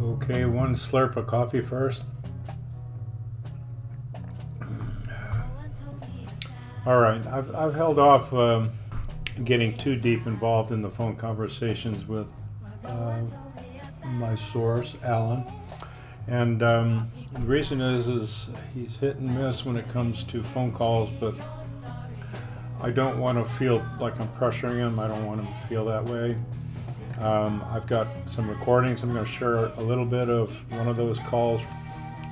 Okay, one slurp of coffee first. All right, I've held off getting too deep involved in the phone conversations with my source, Alan, and the reason is he's hit and miss when it comes to phone calls, but I don't want to feel like I'm pressuring him. I don't want him to feel that way. I've got some recordings. I'm going to share a little bit of one of those calls.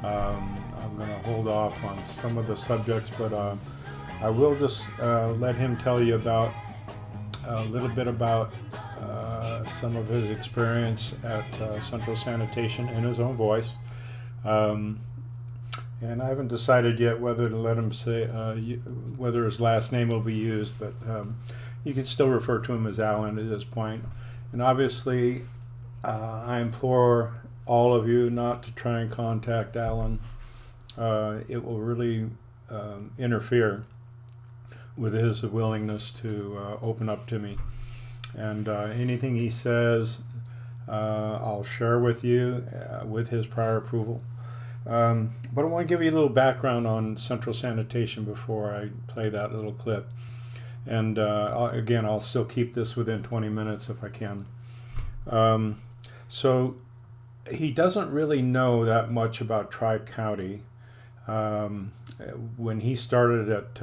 I'm going to hold off on some of the subjects, but I will just let him tell you about a little bit about some of his experience at Central Sanitation in his own voice. And I haven't decided yet whether to let him say whether his last name will be used, but you can still refer to him as Alan at this point. And obviously, I implore all of you not to try and contact Alan. It will really interfere with his willingness to open up to me. And anything he says, I'll share with you with his prior approval. But I want to give you a little background on Central Sanitation before I play that little clip. And again, I'll still keep this within 20 minutes if I can. So he doesn't really know that much about Tri-County. When he started at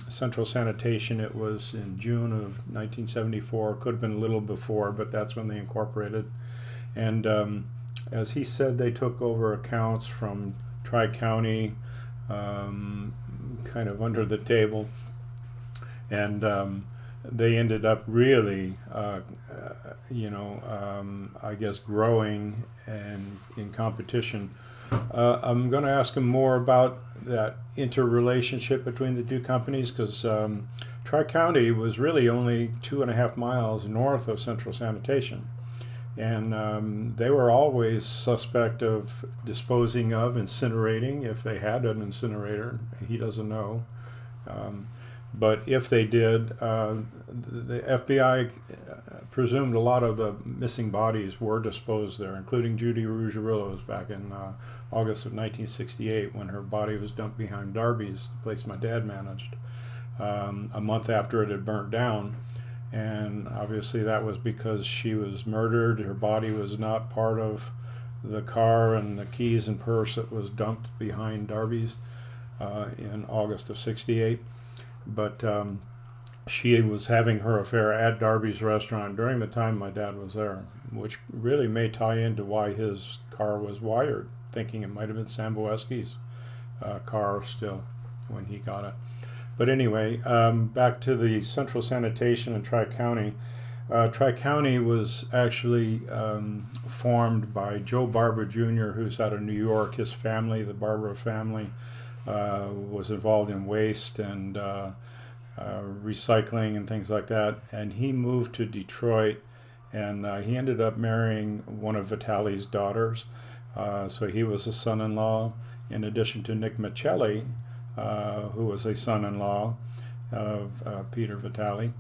Central Sanitation, it was in June of 1974. Could have been a little before, but that's when they incorporated. And as he said, they took over accounts from Tri-County, kind of under the table. And they ended up really, I guess, growing and in competition. I'm going to ask him more about that interrelationship between the two companies, because Tri-County was really only 2.5 miles north of Central Sanitation. And they were always suspect of disposing of, incinerating, if they had an incinerator. He doesn't know. But if they did, the FBI presumed a lot of the missing bodies were disposed there, including Judy Ruggierilo's back in August of 1968, when her body was dumped behind Darby's, the place my dad managed, a month after it had burnt down. And obviously that was because she was murdered. Her body was not part of the car and the keys and purse that was dumped behind Darby's in August of 68. But she was having her affair at Darby's restaurant during the time my dad was there, which really may tie into why his car was wired, thinking it might have been Samboesky's car still when he got it. But anyway, back to the Central Sanitation in Tri-County. Tri-County was actually formed by Joe Barber Jr., who's out of New York. His family, the Barber family, was involved in waste and recycling and things like that. And he moved to Detroit, and he ended up marrying one of Vitale's daughters. So he was a son-in-law, in addition to Nick Michelli, who was a son-in-law of Peter Vitale.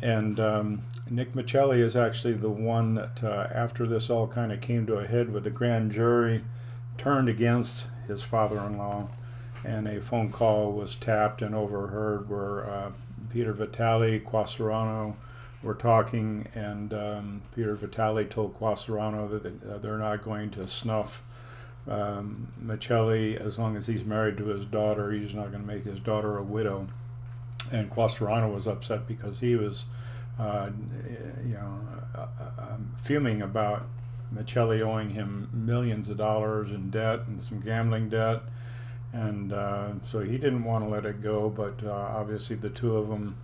And Nick Michelli is actually the one that, after this all kind of came to a head with the grand jury, turned against his father-in-law, and a phone call was tapped and overheard where Peter Vitale, Quasarano were talking, and Peter Vitale told Quasarano that they're not going to snuff Michelli as long as he's married to his daughter. He's not going to make his daughter a widow. And Quasarano was upset because he was, fuming about Michelli owing him millions of dollars in debt and some gambling debt. And so he didn't want to let it go, but obviously the two of them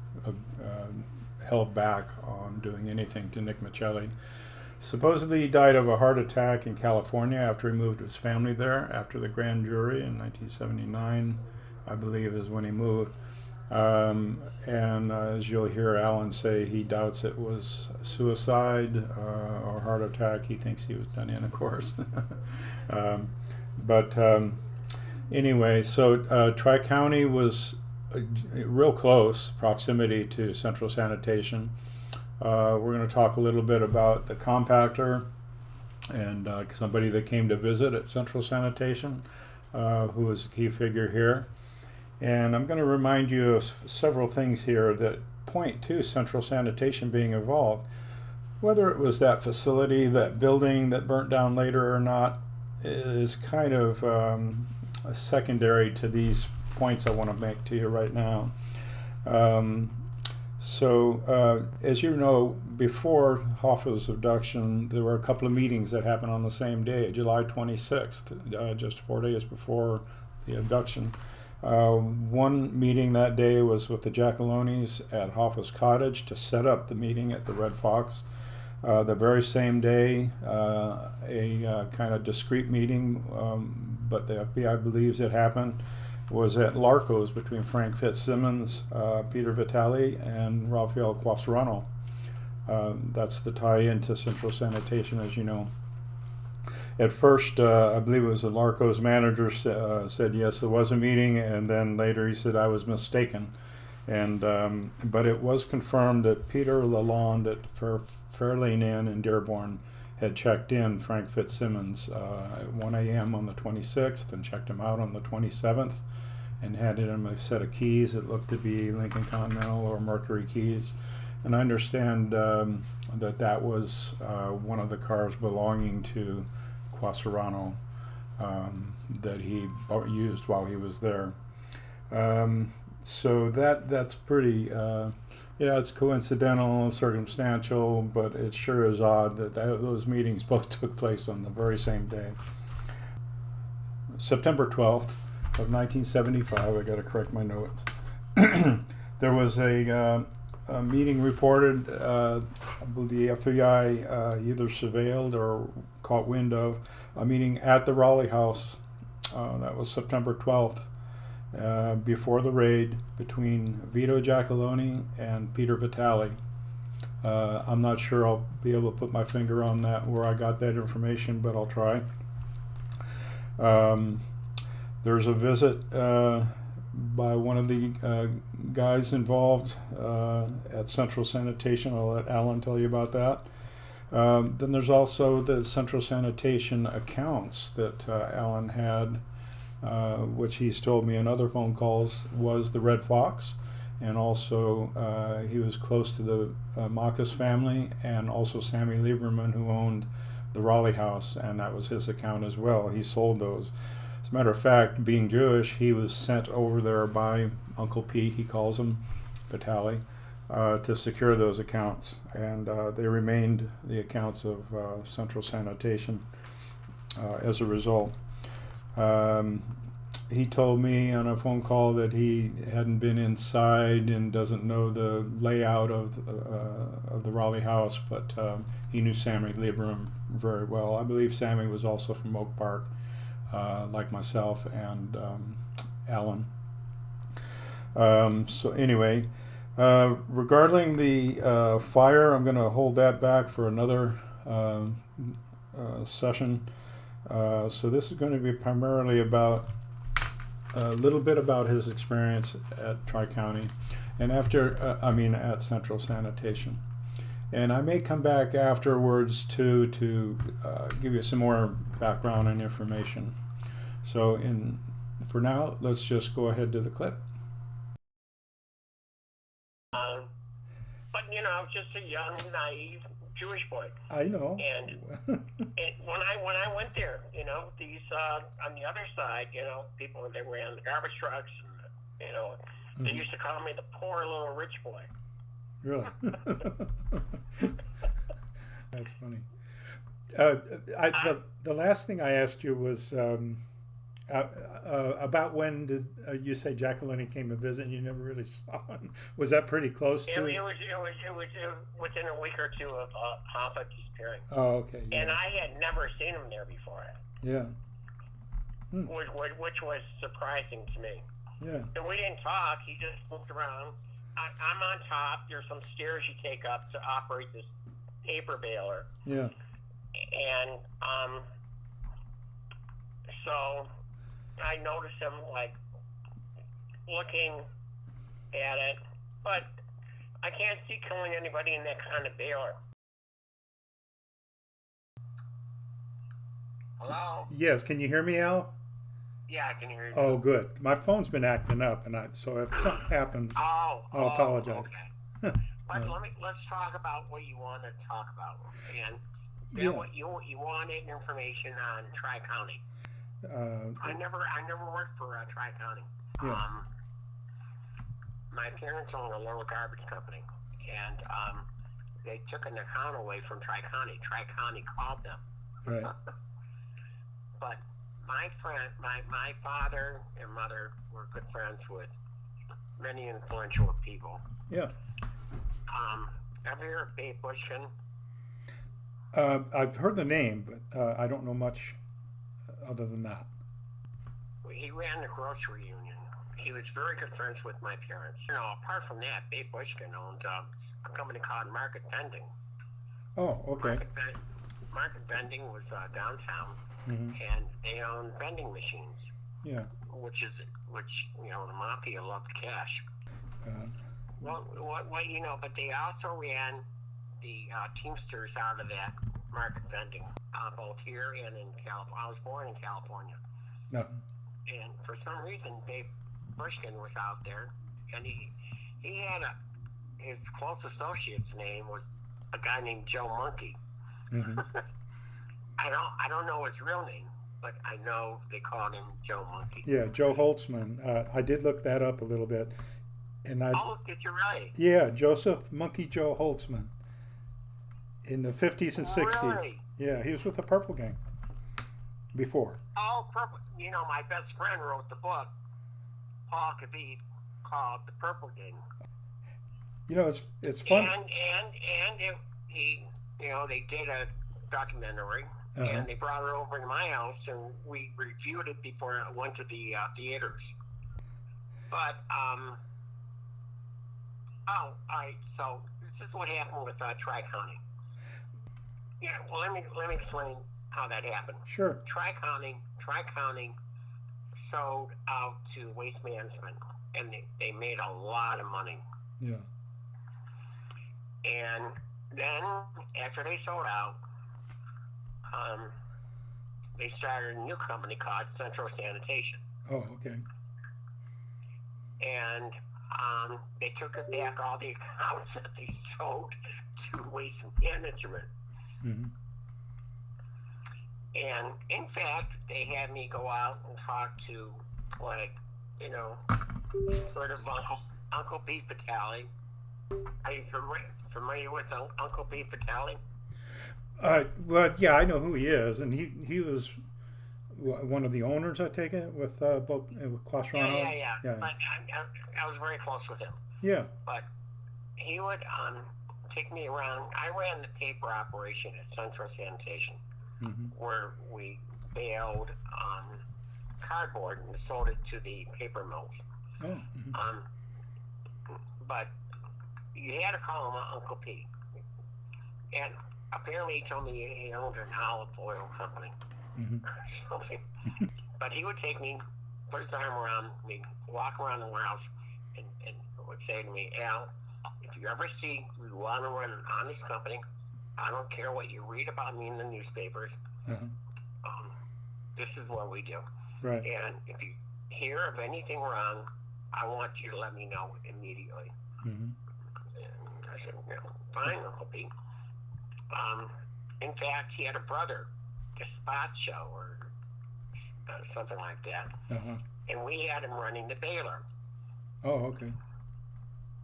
held back on doing anything to Nick Michelli. Supposedly he died of a heart attack in California after he moved his family there after the grand jury in 1979, I believe, is when he moved. And as you'll hear Alan say, he doubts it was suicide or heart attack. He thinks he was done in, of course. Anyway, so Tri-County was real close proximity to Central Sanitation. We're going to talk a little bit about the compactor and somebody that came to visit at Central Sanitation, who was a key figure here. And I'm going to remind you of several things here that point to Central Sanitation being involved. Whether it was that facility, that building that burnt down later or not, is kind of secondary to these points I want to make to you right now. As you know, before Hoffa's abduction, there were a couple of meetings that happened on the same day, July 26th, just 4 days before the abduction. One meeting that day was with the Giacalonis at Hoffa's cottage to set up the meeting at the Red Fox. The very same day, a kind of discreet meeting, but the FBI believes it happened, was at Larco's between Frank Fitzsimmons, Peter Vitale, and Rafael Quasarano. That's the tie-in to Central Sanitation, as you know. At first, I believe it was the Larco's manager said yes, there was a meeting, and then later he said I was mistaken. And but it was confirmed that Peter Lalonde at Fairlane Inn in Dearborn had checked in Frank Fitzsimmons at 1 a.m. on the 26th and checked him out on the 27th and handed him a set of keys that looked to be Lincoln Continental or Mercury keys. And I understand that was one of the cars belonging to Quasarano that he used while he was there. So that's pretty, it's coincidental and circumstantial, but it sure is odd that those meetings both took place on the very same day. September 12th of 1975, I got to correct my note. There was a meeting reported, I believe the FBI either surveilled or caught wind of a meeting at the Raleigh House. That was September 12th. Before the raid between Vito Giacalone and Peter Vitale. I'm not sure I'll be able to put my finger on that where I got that information, but I'll try. There's a visit by one of the guys involved at Central Sanitation. I'll let Alan tell you about that. Then there's also the Central Sanitation accounts that Alan had, which he's told me in other phone calls was the Red Fox, and also he was close to the Marcus family, and also Sammy Lieberman, who owned the Raleigh House, and that was his account as well. He sold those. As a matter of fact, being Jewish, he was sent over there by Uncle Pete, he calls him, Vitale, to secure those accounts, and they remained the accounts of Central Sanitation as a result. He told me on a phone call that he hadn't been inside and doesn't know the layout of the Raleigh House, but he knew Sammy Lieberman very well. I believe Sammy was also from Oak Park, like myself and Alan. So anyway, regarding the fire, I'm going to hold that back for another session. So this is going to be primarily about a little bit about his experience at Tri-County and at Central Sanitation. And I may come back afterwards to give you some more background and information. So for now, let's just go ahead to the clip. But I was just a young, naive Jewish boy. I know. And when I went there, these on the other side, people they ran the garbage trucks, and they used to call me the poor little rich boy. Really? That's funny. The last thing I asked you was about when did you say Giacalone came to visit and you never really saw him? Was that pretty close to? It was within a week or two of Hoffa disappearing. Oh, okay. Yeah. And I had never seen him there before. Yeah. Which was surprising to me. Yeah. And we didn't talk. He just moved around. I'm on top. There's some stairs you take up to operate this paper baler. Yeah. And so I noticed him looking at it, but I can't see killing anybody in that kind of baler. Hello? Yes, can you hear me, Al? Yeah, I can hear you. Oh, good. My phone's been acting up, and so if something happens, I'll apologize. Okay. Let's talk about what you want to talk about, and then Yeah. what you wanted information on Tri-County. I never worked for Tri-County. Yeah. My parents own a little garbage company, and they took an account away from Tri-County. Tri-County called them. Right. But my father and mother were good friends with many influential people. Yeah. Ever heard of Babe Bushkin? I've heard the name, but I don't know much other than that. He ran the grocery union. He was very good friends with my parents. Apart from that, Babe Bushkin owned a company called Market Vending. Oh, okay. Market Vending was downtown, Mm-hmm. and they owned vending machines. Yeah. Which the mafia loved cash. But they also ran the Teamsters out of that Market Vending, both here and in California. I was born in California. No. And for some reason, Babe Bushkin was out there, and he had his close associate's name was a guy named Joe Monkey. Mm-hmm. I don't know his real name, but I know they called him Joe Monkey. Yeah, Joe Holtzman. I did look that up a little bit, and did you really? Yeah, Joseph Monkey Joe Holtzman. In the 50s and 60s. Really? Yeah, he was with the Purple Gang before. Oh, Purple. My best friend wrote the book, Paul Kavith, called The Purple Gang. It's fun. They did a documentary, and they brought it over to my house, and we reviewed it before it went to the theaters. But all right. So this is what happened with Tri-County. Yeah. Well, let me explain how that happened. Sure. Tri-County sold out to Waste Management, and they made a lot of money. Yeah. And then after they sold out, they started a new company called Central Sanitation. Oh, okay. And they took it back all the accounts that they sold to Waste Management. Mm-hmm. And in fact, they had me go out and talk to, sort of Uncle Pete Vitale. Are you familiar with Uncle Pete Vitale? Well, yeah, I know who he is, and he was one of the owners, I take it, with Clash Ron. Yeah. But I was very close with him. Yeah. But he would take me around. I ran the paper operation at Central Sanitation, Mm-hmm. where we baled cardboard and sold it to the paper mills. Oh. Mm-hmm. But you had to call him Uncle Pete. And apparently he told me he owned an olive oil company. Mm-hmm. But he would take me, put his arm around me, walk around the warehouse, and would say to me, Al, if you ever see we want to run an honest company, I don't care what you read about me in the newspapers. Uh-huh. This is what we do. Right. And if you hear of anything wrong, I want you to let me know immediately. Mm-hmm. And I said, fine, Uncle Pete. In fact, he had a brother, a spot show or something like that. Uh-huh. And we had him running the baler. Oh, okay.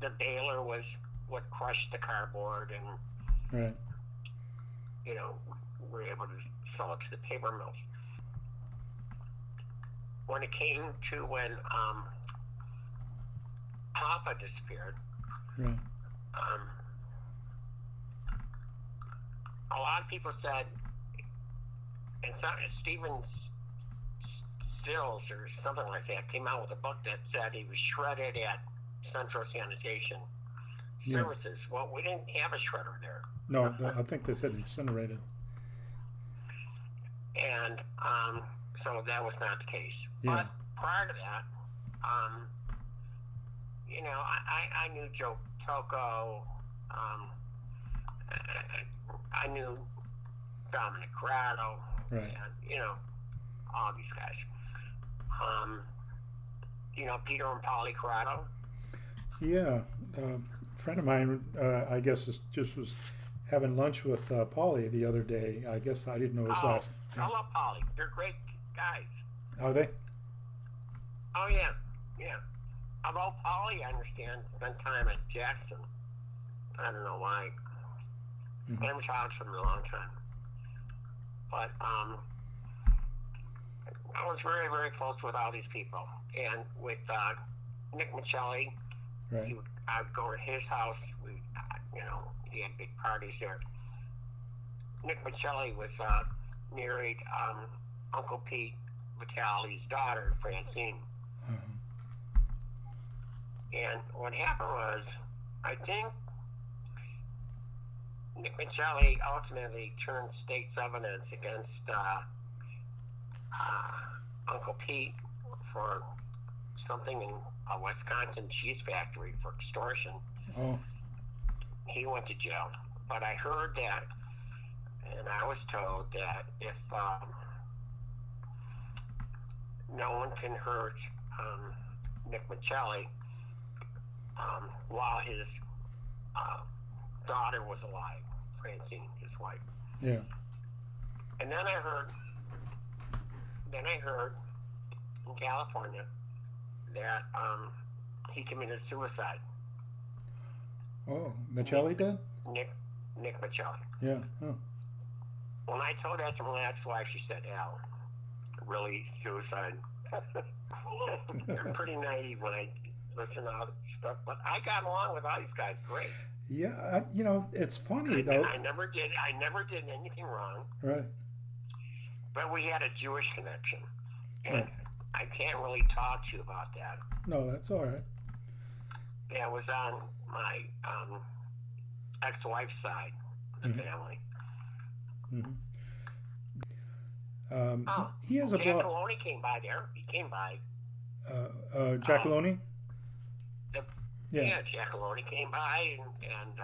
The baler was what crushed the cardboard, and Right. we were able to sell it to the paper mills. When it came to when Hoffa disappeared, Right. A lot of people said, and Stephen Stills or something like that came out with a book that said he was shredded at Central Sanitation Services. Well, we didn't have a shredder there. No, I think they said incinerated. And so that was not the case. Yeah. But prior to that, I knew Joe Tocco. I knew Dominic Corrado, Right. and all these guys. Peter and Polly Corrado. Yeah, a friend of mine, I guess, just was having lunch with Paulie the other day. I guess I didn't know his last. I love Polly. They're great guys. Are they? Oh yeah, yeah. Although Polly, I understand, spent time at Jackson. I don't know why. Mm-hmm. I haven't talked to him in a long time. But I was very, very close with all these people. And with Nick Michelli, Right. I would go to his house. He had big parties there. Nick Michelli was married Uncle Pete Vitale's daughter, Francine. Uh-huh. And what happened was, I think Nick Michelli ultimately turned state's evidence against Uncle Pete for something in a Wisconsin cheese factory for extortion. Oh. He went to jail. But I heard that, and I was told that if no one can hurt Nick Michelli while his daughter was alive, Francine, his wife. Yeah. And then I heard in California that he committed suicide. Oh, Michelli did? Nick Michelli. Yeah. Oh. When I told that to my ex-wife, she said, "Al, really, suicide?" I'm pretty naive when I listen to all this stuff, but I got along with all these guys great. Yeah, it's funny though. I never did anything wrong. Right. But we had a Jewish connection, and Right. I can't really talk to you about that. No, that's all right. That was on my ex-wife's side of the family. Mm-hmm. He has a Jack blog. Maloney came by there. He came by. Jack Loney? Yeah, Jack Maloney came by, and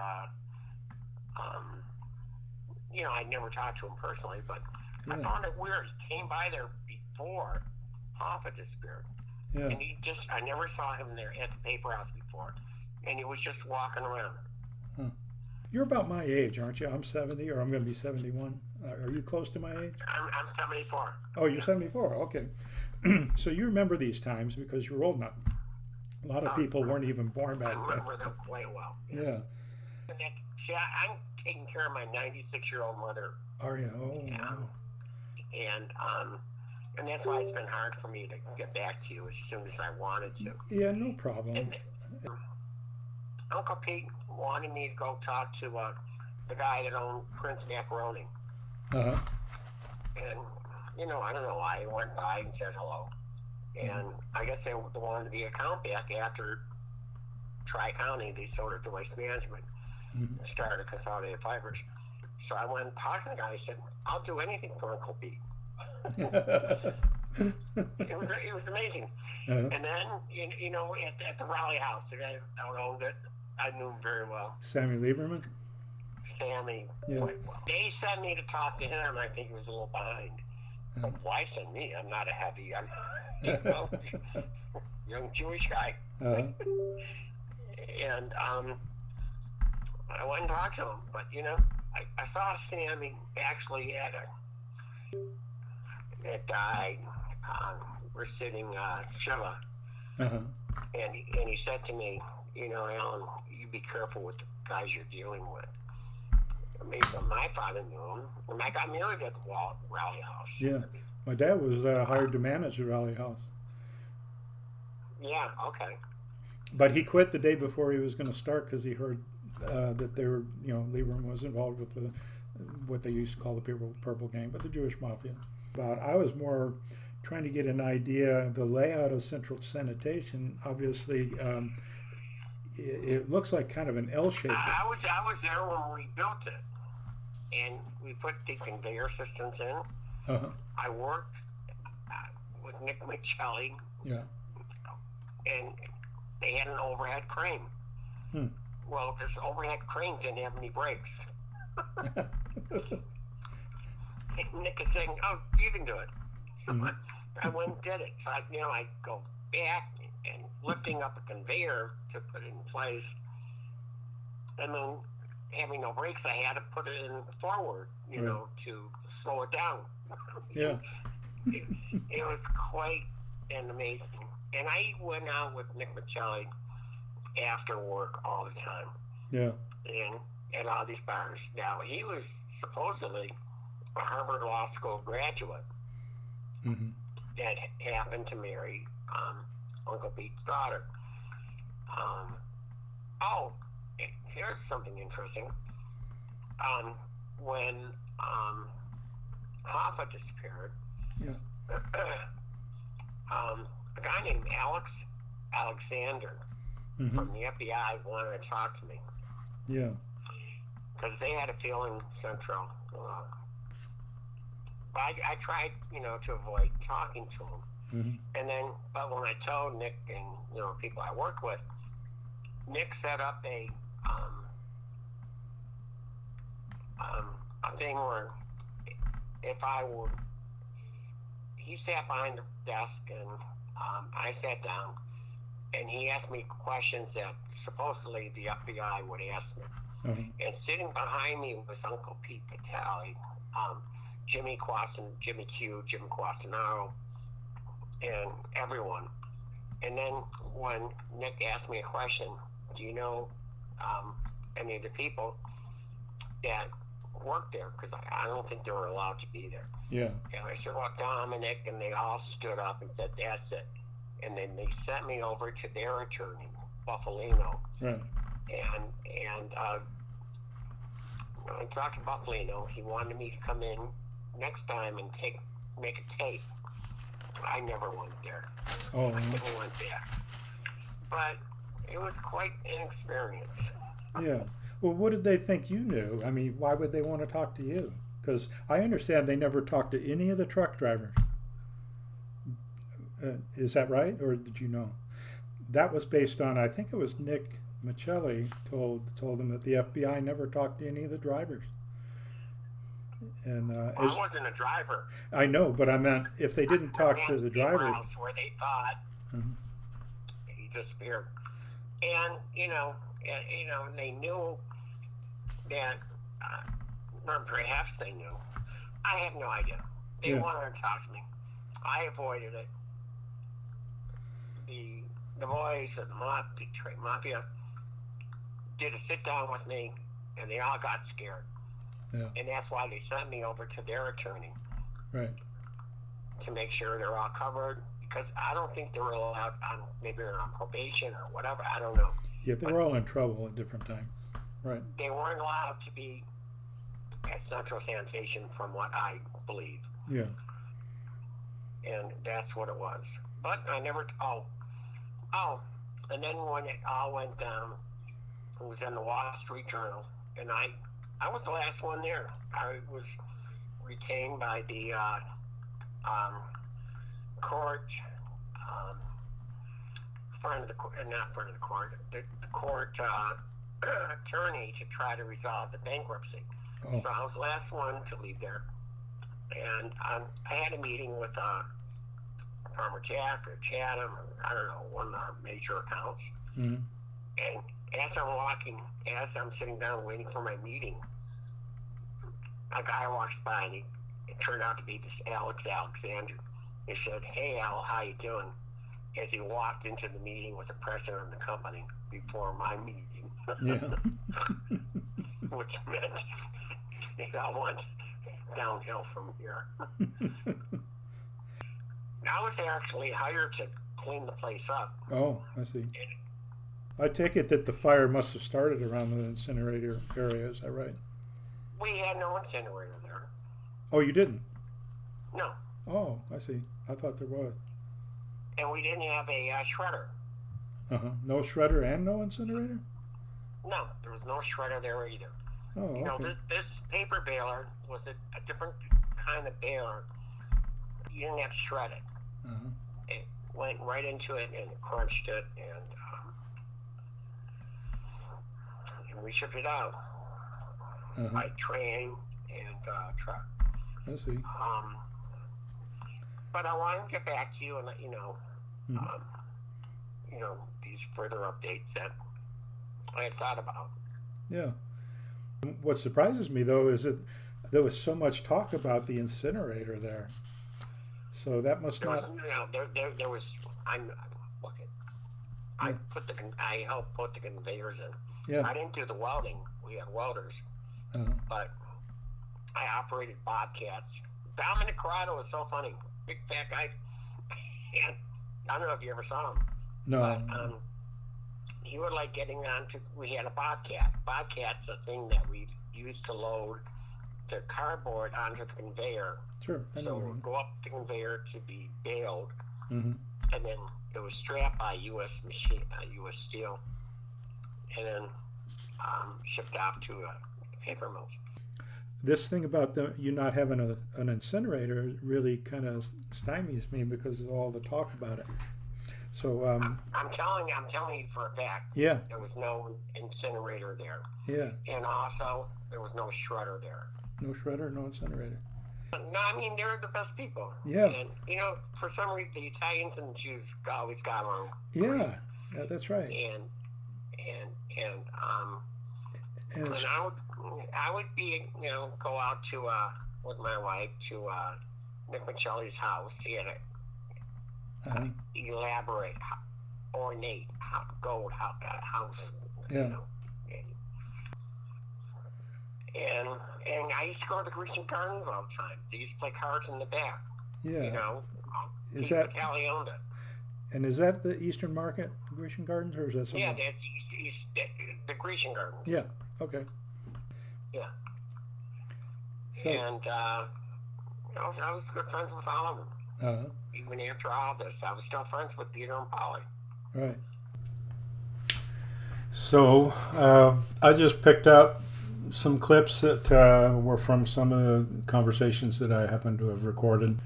I never talked to him personally, but I found it weird. He came by there before Hoffa disappeared. Yeah. And I never saw him there at the paper house before. And he was just walking around. Huh. You're about my age, aren't you? I'm 70, or I'm going to be 71. Are you close to my age? I'm 74. Oh, you're 74. Okay. So you remember these times because you're old enough. A lot of people weren't even born back I then. remember them quite well. Yeah. See, I'm taking care of my 96-year-old mother. Are you? Oh, wow. And that's why it's been hard for me to get back to you as soon as I wanted to. Yeah, no problem. And Uncle Pete wanted me to go talk to the guy that owned Prince Macaroni. Uh-huh. And, I don't know why. He went by and said hello. And I guess they wanted the account back after Tri-County, they sold it to Waste Management and started Consolidated Fibers. So I went and talked to the guy. I said, "I'll do anything for Uncle Pete." It was amazing. Uh-huh. And then, at the Raleigh House, the guy that owned it, I knew him very well. Sammy Lieberman? Sammy, Yeah. quite well. They sent me to talk to him. I think he was a little behind. But why send me? I'm not a heavy, young Jewish guy. Uh-huh. And I went and talked to him. But, I saw Sammy actually at that guy. We're sitting Shiva. Uh-huh. And he said to me, "Alan, you be careful with the guys you're dealing with." I mean, my father knew him. When I got married at the Raleigh House. Yeah. My dad was hired to manage the Raleigh House. Yeah, okay. But he quit the day before he was going to start because he heard that they were, Lieberman was involved with what they used to call the Purple Gang, but the Jewish Mafia. But I was more trying to get an idea of the layout of Central Sanitation. Obviously, it looks like kind of an L shape. I was there when we built it, and we put the conveyor systems in. Uh-huh. I worked with Nick Michelli. Yeah. And they had an overhead crane. Well, this overhead crane didn't have any brakes. And Nick is saying, "Oh, you can do it." So I went and did it. So I go back and lifting up a conveyor to put it in place, and then having no brakes, I had to put it in forward, to slow it down. Yeah. It was quite an amazing. And I went out with Nick Michelli after work all the time. Yeah. And at all these bars. Now, he was supposedly a Harvard Law School graduate that happened to marry Uncle Pete's daughter. Here's something interesting. When Hoffa disappeared, yeah. A guy named Alexander from the FBI wanted to talk to me. Yeah. Because they had a feeling Central. I tried, to avoid talking to him. And then, but when I told Nick and, people I work with, Nick set up a thing where he sat behind the desk and I sat down and he asked me questions that supposedly the FBI would ask me. And sitting behind me was Uncle Pete Vitale, Jimmy Q, Jim Quasanaro, and everyone. And then when Nick asked me a question, do you know any of the people that worked there? Because I don't think they were allowed to be there. Yeah. And I said, well, Dominic, and they all stood up and said, that's it. And then they sent me over to their attorney, Buffalino. Right. And I talked to Buffalino. He wanted me to come in next time and make a tape. I never went there. Oh. I never went there. But it was quite an experience. Yeah. Well, what did they think you knew? I mean, why would they want to talk to you? Because I understand they never talked to any of the truck drivers. Is that right, or did you know? That was based on, I think it was Nick Michelli told them that the FBI never talked to any of the drivers. And I wasn't a driver. I know, but I meant if they didn't talk to the drivers. Where they thought he disappeared, and they knew that, or perhaps they knew. I have no idea. They wanted to talk to me. I avoided it. The boys of the Detroit Mafia did a sit down with me, and they all got scared. Yeah. And that's why they sent me over to their attorney. Right. To make sure they're all covered, because I don't think they were allowed maybe they're on probation or whatever, I don't know. Yeah, they were all in trouble at different times. Right. They weren't allowed to be at Central Sanitation from what I believe. Yeah. And that's what it was. But I never, and then when it all went down, it was in the Wall Street Journal, and I was the last one there. I was retained by the court, the court attorney to try to resolve the bankruptcy. Oh. So I was the last one to leave there, and I had a meeting with Farmer Jack or Chatham, or I don't know, one of our major accounts. And as I'm sitting down waiting for my meeting, a guy walks by, and it turned out to be this Alexander. He said, "Hey, Al, how you doing?" As he walked into the meeting with the president of the company before my meeting. Yeah. Which meant it all went downhill from here. I was actually hired to clean the place up. Oh, I see. I take it that the fire must have started around the incinerator area, is that right? We had no incinerator there. Oh, you didn't? No. Oh, I see. I thought there was. And we didn't have a shredder. No shredder and no incinerator? No, there was no shredder there either. Oh, okay. This paper baler was a different kind of baler. You didn't have to shred it. It went right into it and crunched it, and we shipped it out by train and truck. I see. But I want to get back to you and let you know, Mhm. these further updates that I had thought about. Yeah. What surprises me though is that there was so much talk about the incinerator there. So that must There was, not. there was. Look, Yeah. I helped put the conveyors in. Yeah. I didn't do the welding. We had welders, Uh-huh. but I operated bobcats. Dominic Corrado was so funny, big fat guy. And I don't know if you ever saw him, No. but he would like getting onto. We had a bobcat. Bobcat's a thing that we used to load the cardboard onto the conveyor. Sure. I know So what it you would mean. go up the conveyor to be baled, Mm-hmm. and then it was strapped by U.S. U.S. Steel, and then shipped off to paper mills. This thing about you not having an incinerator really kind of stymies me because of all the talk about it. So I'm telling you for a fact. yeah, There was no incinerator there, yeah, and also there was no shredder there. no shredder, no incinerator. No, I mean they're the best people. Yeah. And for some reason the Italians and the Jews always got along. Yeah, yeah, that's right. And And it's, I would be go out to with my wife to Nick Michelli's house. He had uh-huh. elaborate, ornate gold house. Yeah. And I used to go to the Grecian Gardens all the time. They used to play cards in the back. Yeah. Is Pete that Vitale owned it. and is that the Eastern Market Grecian Gardens or is that something? Yeah, else? that's the Grecian Gardens. Yeah. Okay. Yeah. So And I was good friends with all of them. uh-huh. Even after all this, I was still friends with Peter and Polly. Right. So I just picked up some clips that were from some of the conversations that I happened to have recorded.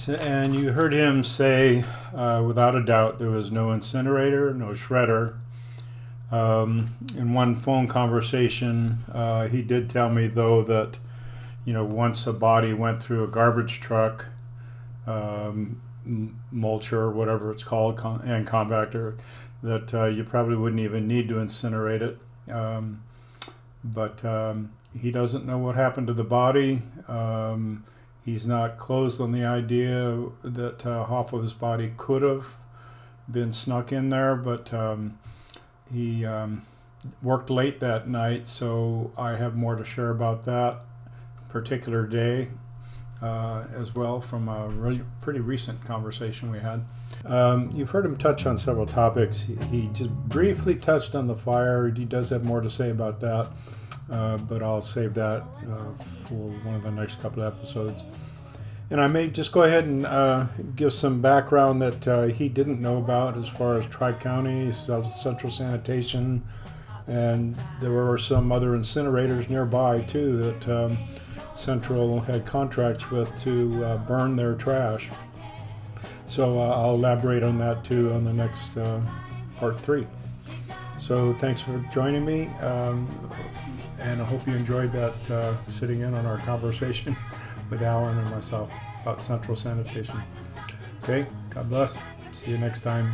And you heard him say, without a doubt, there was no incinerator, no shredder. In one phone conversation, he did tell me, though, that once a body went through a garbage truck, mulcher, whatever it's called, and compactor, that you probably wouldn't even need to incinerate it. But he doesn't know what happened to the body. He's not closed on the idea that Hoffa's body could have been snuck in there, but he worked late that night, so I have more to share about that particular day as well from a pretty recent conversation we had. You've heard him touch on several topics. He just briefly touched on the fire. He does have more to say about that, but I'll save that for one of the next couple of episodes. And I may just go ahead and give some background that he didn't know about as far as Tri-County, Central Sanitation, and there were some other incinerators nearby too that Central had contracts with to burn their trash. So I'll elaborate on that too on the next part 3. So thanks for joining me, and I hope you enjoyed that sitting in on our conversation with Alan and myself about Central Sanitation. Okay, God bless. See you next time.